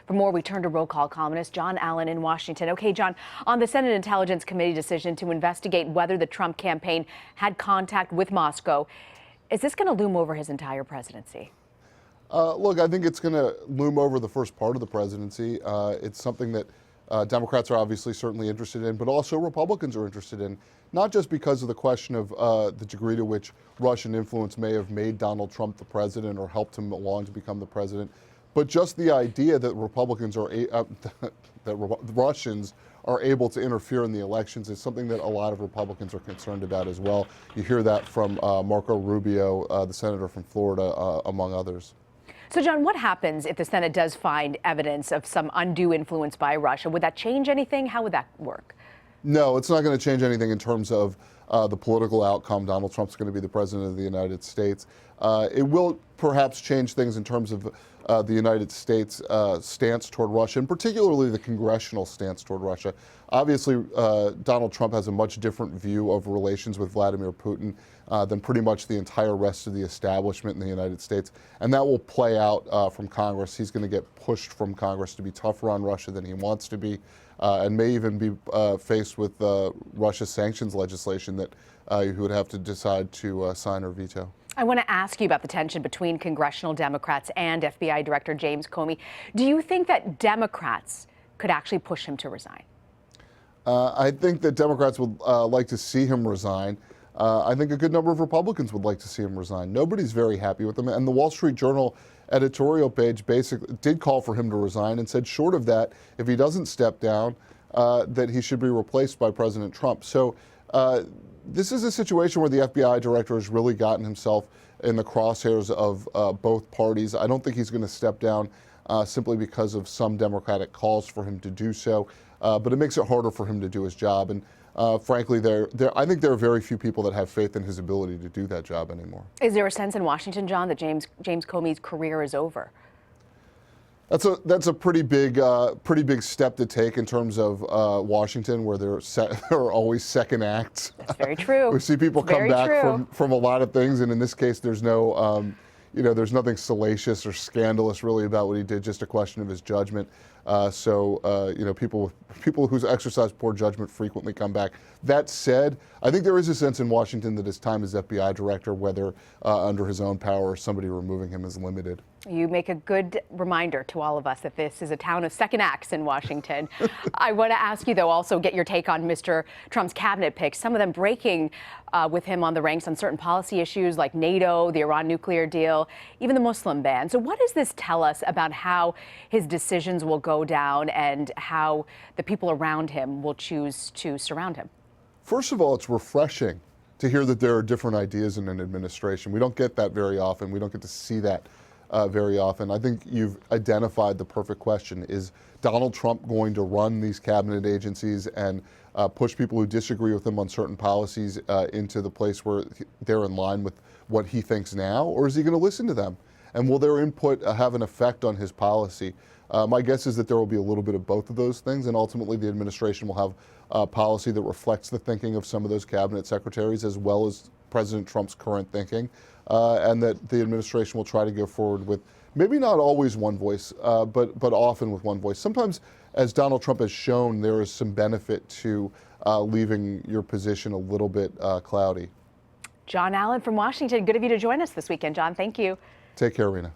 For more, we turn to roll call columnist Jon Allen in Washington. Okay, John, on the Senate Intelligence Committee decision to investigate whether the Trump campaign had contact with Moscow, is this going to loom over his entire presidency? Look, I think it's going to loom over the first part of the presidency. It's something that Democrats are obviously certainly interested in, but also Republicans are interested in, not just because of the question of the degree to which Russian influence may have made Donald Trump the president or helped him along to become the president, but just the idea that Russians are able to interfere in the elections is something that a lot of Republicans are concerned about as well. You hear that from Marco Rubio, the senator from Florida, among others. So, John, what happens if the Senate does find evidence of some undue influence by Russia? Would that change anything? How would that work? No, it's not going to change anything in terms of the political outcome. Donald Trump's going to be the president of the United States. It will perhaps change things in terms of the United States' stance toward Russia, and particularly the congressional stance toward Russia. Obviously, Donald Trump has a much different view of relations with Vladimir Putin than pretty much the entire rest of the establishment in the United States. And that will play out from Congress. He's going to get pushed from Congress to be tougher on Russia than he wants to be, and may even be faced with Russia sanctions legislation that he would have to decide to sign or veto. I want to ask you about the tension between congressional Democrats and FBI Director James Comey. Do you think that Democrats could actually push him to resign? I think that Democrats would like to see him resign. I think a good number of Republicans would like to see him resign. Nobody's very happy with him. And the Wall Street Journal editorial page basically did call for him to resign and said, short of that, if he doesn't step down, that he should be replaced by President Trump. So this is a situation where the FBI director has really gotten himself in the crosshairs of both parties. I don't think he's going to step down simply because of some Democratic calls for him to do so. But it makes it harder for him to do his job. And frankly, I think there are very few people that have faith in his ability to do that job anymore. Is there a sense in Washington, John, that James Comey's career is over? That's a pretty big step to take in terms of Washington, where there are always second acts. That's very true. We see people come back from a lot of things, and in this case, there's no. There's nothing salacious or scandalous really about what he did, just a question of his judgment. People who exercise poor judgment frequently come back. That said, I think there is a sense in Washington that his time as FBI director, whether under his own power or somebody removing him, is limited. You make a good reminder to all of us that this is a town of second acts in Washington. I want to ask you, though, also get your take on Mr. Trump's cabinet picks, some of them breaking with him on the ranks on certain policy issues like NATO, the Iran nuclear deal, even the Muslim ban. So what does this tell us about how his decisions will go down and how the people around him will choose to surround him? First of all, it's refreshing to hear that there are different ideas in an administration. We don't get that very often. We don't get to see that very often. I think you've identified the perfect question. Is Donald Trump going to run these cabinet agencies and push people who disagree with him on certain policies into the place where they're in line with what he thinks now? Or is he going to listen to them? And will their input have an effect on his policy? My guess is that there will be a little bit of both of those things, and ultimately the administration will have a policy that reflects the thinking of some of those cabinet secretaries as well as President Trump's current thinking, and that the administration will try to go forward with maybe not always one voice, but often with one voice. Sometimes, as Donald Trump has shown, there is some benefit to leaving your position a little bit cloudy. Jon Allen from Washington, good of you to join us this weekend, John. Thank you. Take care, Rena.